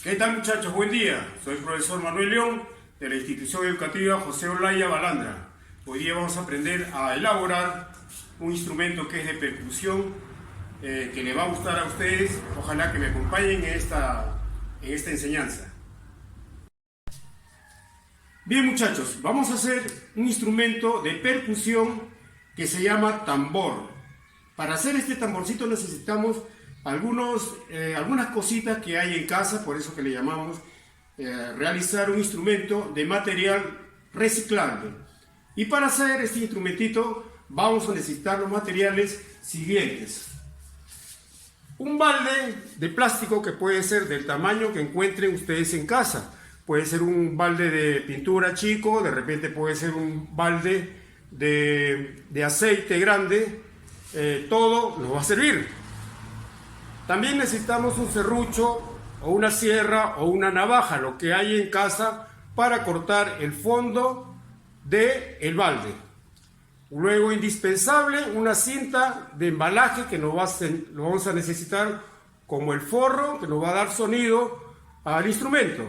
¿Qué tal, muchachos? Buen día. Soy el profesor Manuel León de la institución educativa José Olaya Balandra. Hoy día vamos a aprender a elaborar un instrumento que es de percusión que le va a gustar a ustedes. Ojalá que me acompañen en esta enseñanza. Bien, muchachos, vamos a hacer un instrumento de percusión que se llama tambor. Para hacer este tamborcito necesitamos algunas cositas que hay en casa, por eso que le llamamos realizar un instrumento de material reciclable. Y para hacer este instrumentito vamos a necesitar los materiales siguientes. Un balde de plástico que puede ser del tamaño que encuentren ustedes en casa. Puede ser un balde de pintura chico, de repente puede ser un balde de aceite grande. Todo nos va a servir. También necesitamos un serrucho o una sierra o una navaja, lo que hay en casa para cortar el fondo del balde. Luego, indispensable, una cinta de embalaje que lo vamos a necesitar como el forro que nos va a dar sonido al instrumento.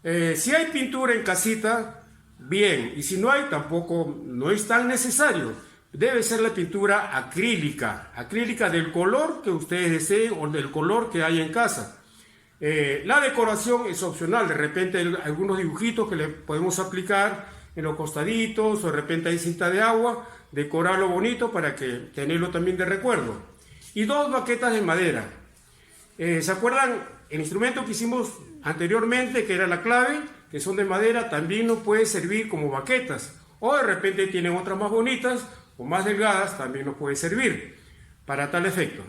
Si hay pintura en casita, bien, y si no hay, tampoco no es tan necesario. Debe ser la pintura acrílica del color que ustedes deseen o del color que hay en casa. La decoración es opcional, de repente hay algunos dibujitos que le podemos aplicar en los costaditos, o de repente hay cinta de agua, decorarlo bonito para que tenerlo también de recuerdo. Y 2 baquetas de madera. ¿Se acuerdan el instrumento que hicimos anteriormente, que era la clave, que son de madera? También nos puede servir como baquetas, o de repente tienen otras más bonitas o más delgadas, también nos puede servir para tal efecto.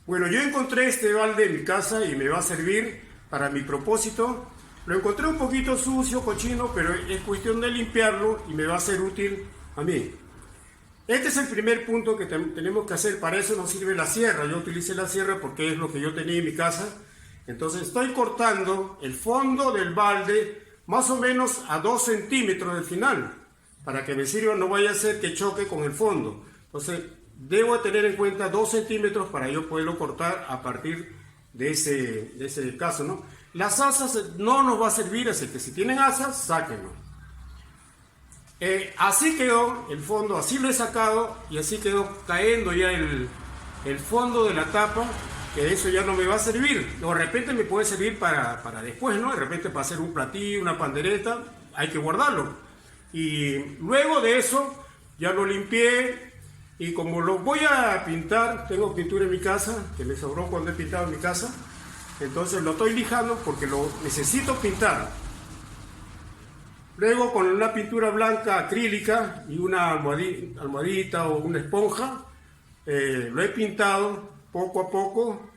Bueno, yo encontré este balde en mi casa y me va a servir para mi propósito. Lo encontré un poquito sucio, cochino, pero es cuestión de limpiarlo y me va a ser útil a mí. Este es el primer punto que tenemos que hacer. Para eso nos sirve la sierra. Yo utilicé la sierra porque es lo que yo tenía en mi casa. Entonces estoy cortando el fondo del balde más o menos a 2 centímetros del final, para que me sirva, no vaya a ser que choque con el fondo. Entonces debo tener en cuenta 2 centímetros para yo poderlo cortar a partir de ese caso, ¿no? Las asas no nos va a servir, así que si tienen asas, sáquenlo. Así quedó el fondo, así lo he sacado y así quedó cayendo ya el fondo de la tapa, que eso ya no me va a servir. O de repente me puede servir para después, ¿no? De repente para hacer un platillo, una pandereta, hay que guardarlo. Y luego de eso ya lo limpié y como lo voy a pintar, tengo pintura en mi casa, que me sobró cuando he pintado en mi casa, entonces lo estoy lijando porque lo necesito pintar. Luego con una pintura blanca acrílica y una almohadita o una esponja, lo he pintado poco a poco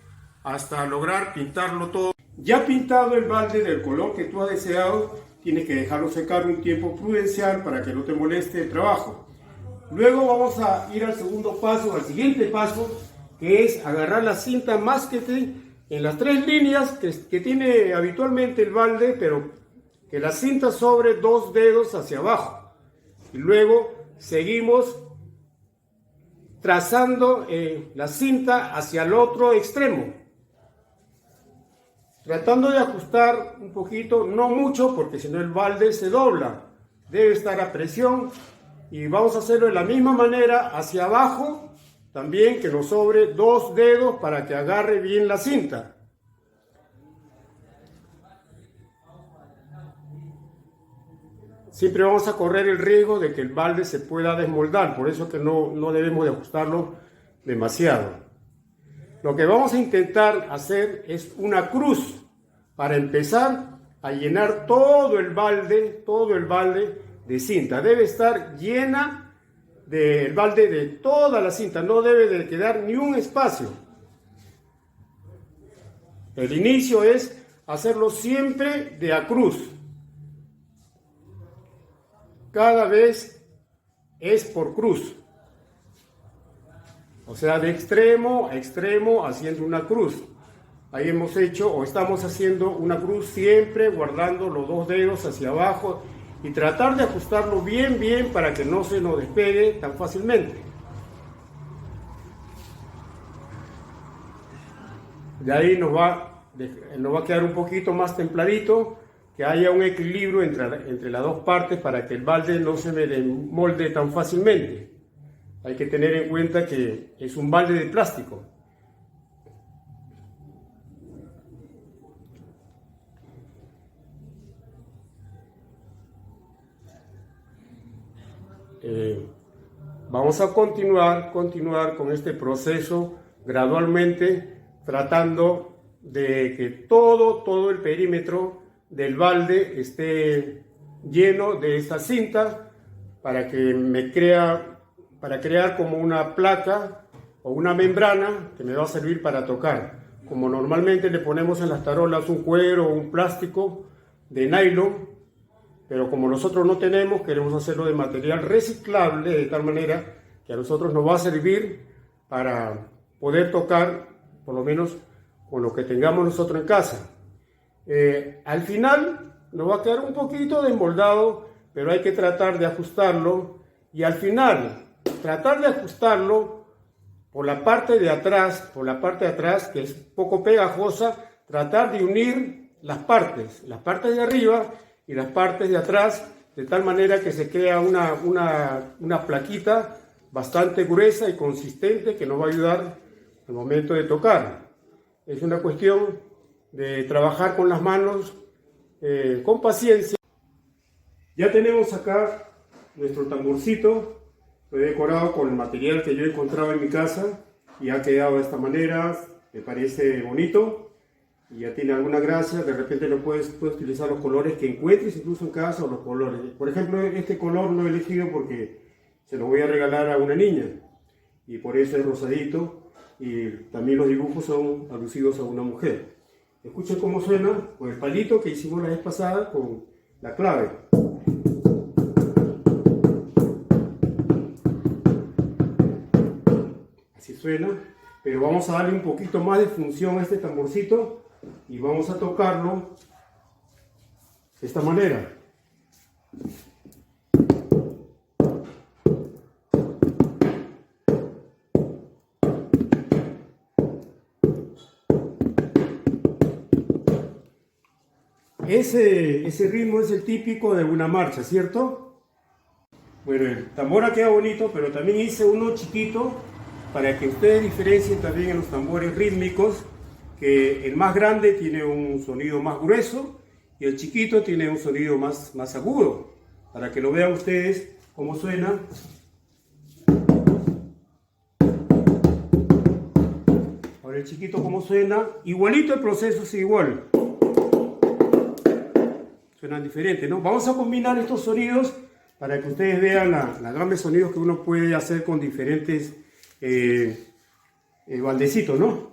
hasta lograr pintarlo todo. Ya pintado el balde del color que tú has deseado, tienes que dejarlo secar un tiempo prudencial para que no te moleste el trabajo. Luego vamos a ir al siguiente paso, que es agarrar la cinta masquete en las 3 líneas que tiene habitualmente el balde, pero que la cinta sobre 2 dedos hacia abajo. Y luego seguimos trazando la cinta hacia el otro extremo, tratando de ajustar un poquito, no mucho, porque si no el balde se dobla. Debe estar a presión y vamos a hacerlo de la misma manera hacia abajo, también que nos sobre 2 dedos para que agarre bien la cinta. Siempre vamos a correr el riesgo de que el balde se pueda desmoldar, por eso que no debemos de ajustarlo demasiado. Lo que vamos a intentar hacer es una cruz para empezar a llenar todo el balde de cinta. Debe estar llena el balde de toda la cinta, no debe de quedar ni un espacio. El inicio es hacerlo siempre de a cruz. Cada vez es por cruz. O sea, de extremo a extremo haciendo una cruz. Ahí hemos hecho o estamos haciendo una cruz siempre guardando los 2 dedos hacia abajo y tratar de ajustarlo bien para que no se nos despegue tan fácilmente. De ahí nos va nos va a quedar un poquito más templadito, que haya un equilibrio entre las dos partes para que el balde no se me desmolde tan fácilmente. Hay que tener en cuenta que es un balde de plástico. Vamos a continuar con este proceso gradualmente, tratando de que todo el perímetro del balde esté lleno de esta cinta para crear como una placa o una membrana que me va a servir para tocar. Como normalmente le ponemos en las tarolas un cuero o un plástico de nylon, pero como nosotros no tenemos, queremos hacerlo de material reciclable, de tal manera que a nosotros nos va a servir para poder tocar, por lo menos con lo que tengamos nosotros en casa. Al final nos va a quedar un poquito desmoldado, pero hay que tratar de ajustarlo, y al final tratar de ajustarlo por la parte de atrás, que es poco pegajosa, tratar de unir las partes de arriba y las partes de atrás, de tal manera que se crea una plaquita bastante gruesa y consistente que nos va a ayudar al momento de tocar. Es una cuestión de trabajar con las manos con paciencia. Ya tenemos acá nuestro tamborcito, lo he decorado con el material que yo he encontrado en mi casa y ha quedado de esta manera, me parece bonito. Y ya tiene alguna gracia, de repente puedes utilizar los colores que encuentres incluso en casa, o los colores. Por ejemplo, este color lo he elegido porque se lo voy a regalar a una niña y por eso es rosadito, y también los dibujos son alusivos a una mujer. Escuchen cómo suena con el palito que hicimos la vez pasada con la clave. Así suena, pero vamos a darle un poquito más de función a este tamborcito y vamos a tocarlo de esta manera. Ese ritmo es el típico de una marcha, ¿cierto? Bueno, el tambor ha quedado bonito, pero también hice uno chiquito para que ustedes diferencien también en los tambores rítmicos, que el más grande tiene un sonido más grueso y el chiquito tiene un sonido más agudo, para que lo vean ustedes cómo suena. Ahora el chiquito cómo suena, igualito, el proceso es igual. Suenan diferentes, ¿no? Vamos a combinar estos sonidos para que ustedes vean la gama de sonidos que uno puede hacer con diferentes baldecitos, ¿no?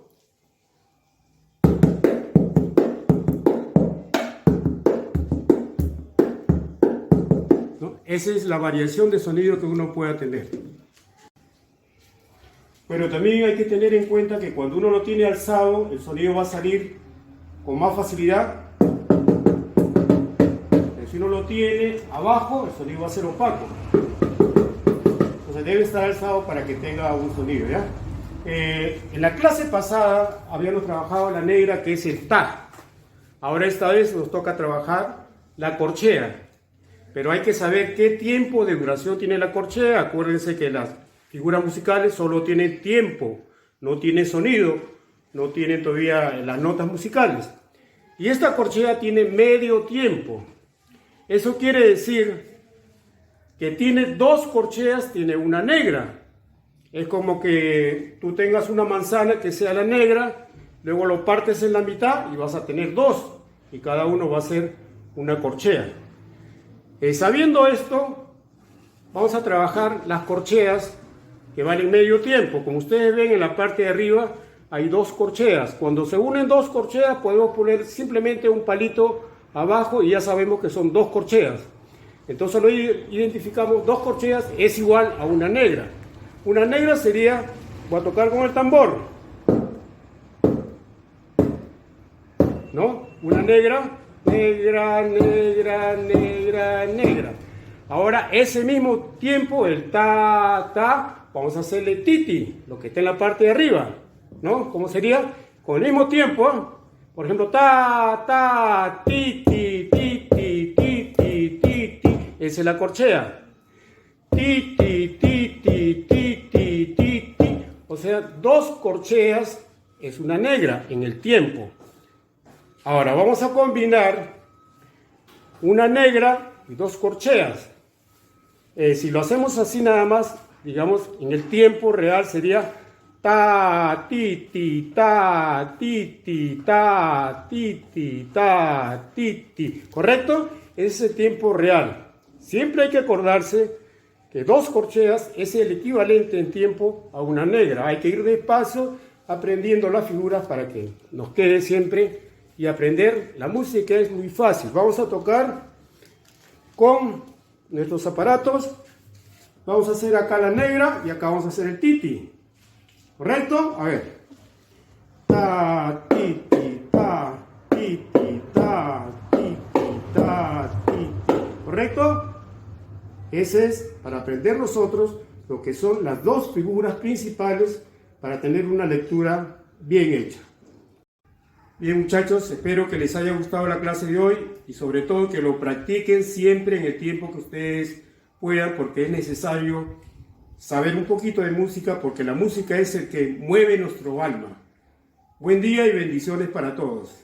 Esa es la variación de sonido que uno puede tener. Pero también hay que tener en cuenta que cuando uno lo tiene alzado, el sonido va a salir con más facilidad. Pero si uno lo tiene abajo, el sonido va a ser opaco. Entonces debe estar alzado para que tenga un sonido, ¿ya? En la clase pasada habíamos trabajado la negra, que es el ta. Ahora esta vez nos toca trabajar la corchea. Pero hay que saber qué tiempo de duración tiene la corchea. Acuérdense que las figuras musicales solo tienen tiempo, no tienen sonido, no tienen todavía las notas musicales. Y esta corchea tiene medio tiempo. Eso quiere decir que tiene dos corcheas, tiene una negra. Es como que tú tengas una manzana que sea la negra, luego lo partes en la mitad y vas a tener dos, y cada uno va a ser una corchea. Sabiendo esto, vamos a trabajar las corcheas que van en medio tiempo. Como ustedes ven, en la parte de arriba hay dos corcheas. Cuando se unen dos corcheas, podemos poner simplemente un palito abajo y ya sabemos que son dos corcheas. Entonces lo identificamos, dos corcheas es igual a una negra. Una negra sería, voy a tocar con el tambor, ¿no? Una negra. Negra, negra, negra, negra. Ahora ese mismo tiempo, el ta, ta, vamos a hacerle titi, lo que está en la parte de arriba, ¿no? ¿Cómo sería? Con el mismo tiempo, Por ejemplo, ta, ta, ti, ti, ti, ti, ti, ti, ti, ti. Esa es la corchea. Ti, ti, ti, ti, ti, ti, ti, ti. O sea, dos corcheas es una negra en el tiempo. Ahora vamos a combinar una negra y dos corcheas. Si lo hacemos así nada más, digamos, en el tiempo real sería ta, ti, ti, ta, ti, ti, ta, ti, ti, ta, ti, ti. ¿Correcto? Ese es el tiempo real. Siempre hay que acordarse que dos corcheas es el equivalente en tiempo a una negra. Hay que ir despacio aprendiendo las figuras para que nos quede siempre, y aprender la música es muy fácil. Vamos a tocar con nuestros aparatos. Vamos a hacer acá la negra y acá vamos a hacer el titi. ¿Correcto? A ver. Ta, titi, ta, titi, ta, titi, ta, titi. ¿Correcto? Ese es para aprender nosotros lo que son las dos figuras principales para tener una lectura bien hecha. Bien, muchachos, espero que les haya gustado la clase de hoy y sobre todo que lo practiquen siempre en el tiempo que ustedes puedan, porque es necesario saber un poquito de música, porque la música es el que mueve nuestro alma. Buen día y bendiciones para todos.